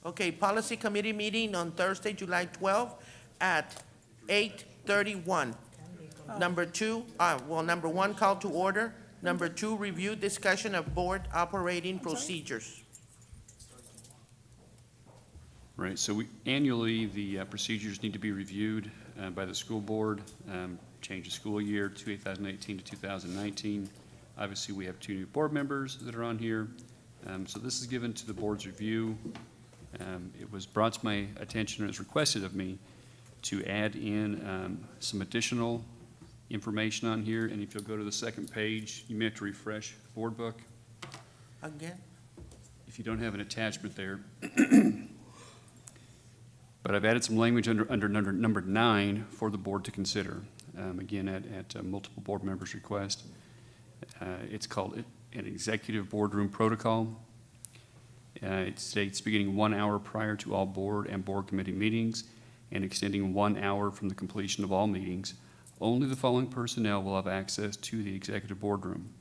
Okay, Policy Committee meeting on Thursday, July 12th at 8:31. Number one, call to order. Number two, review discussion of board operating procedures. Right, so annually, the procedures need to be reviewed by the school board, change the school year 2018 to 2019. Obviously, we have two new board members that are on here, so this is given to the board's review. It was brought to my attention and it was requested of me to add in some additional information on here, and if you'll go to the second page, you may have to refresh board book. Again? If you don't have an attachment there. But I've added some language under number 9 for the board to consider, again, at multiple board members' request. It's called an executive boardroom protocol. It states beginning 1 hour prior to all board and board committee meetings and extending 1 hour from the completion of all meetings, only the following personnel will have access to the executive boardroom: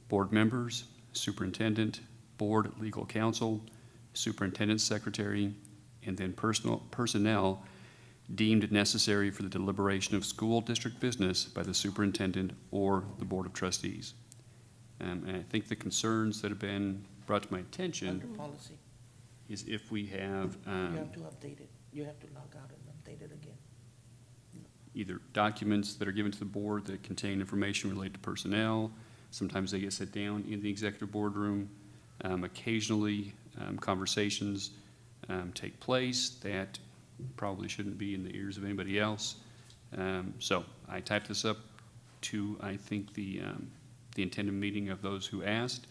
board members, superintendent, board legal counsel, superintendent's secretary, and then personnel deemed necessary for the deliberation of school district business by the superintendent or the board of trustees. And I think the concerns that have been brought to my attention Under policy, is if we have you have to update it. You have to log out and update it again. either documents that are given to the board that contain information related to personnel. Sometimes they get set down in the executive boardroom. Occasionally, conversations take place that probably shouldn't be in the ears of anybody else. So I typed this up to, I think, the intended meeting of those who asked,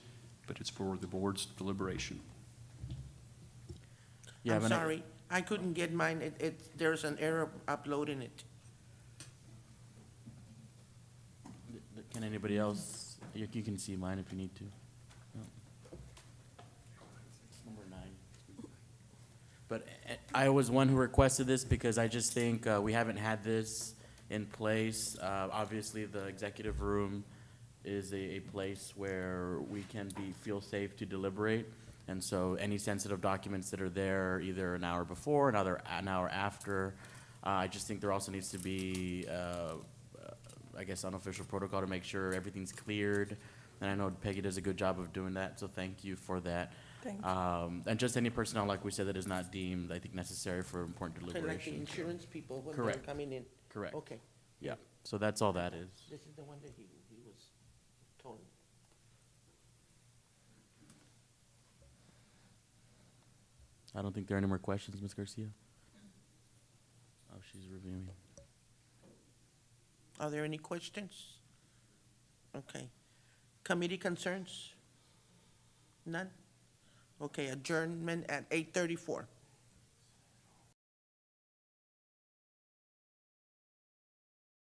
but it's for the board's deliberation. Yeah, I'm but sorry, I couldn't get mine. There's an error uploading it. Can anybody else, you can see mine if you need to. No. It's number 9. But I was one who requested this because I just think we haven't had this in place. Obviously, the executive room is a place where we can feel safe to deliberate. And so any sensitive documents that are there, either an hour before, an hour after, I just think there also needs to be, I guess, unofficial protocol to make sure everything's cleared. And I know Peggy does a good job of doing that, so thank you for that. Thank you. And just any personnel, like we said, that is not deemed, I think, necessary for important Kind of like the deliberation. insurance people when they're Correct. coming in. Correct. Okay, Yeah, so that's all that is. this is the one that he was told. I don't think there are any more questions, Ms. Garcia. Oh, she's reviewing. Are there any questions? Okay. Committee concerns? None? Okay, adjournment at 8:34.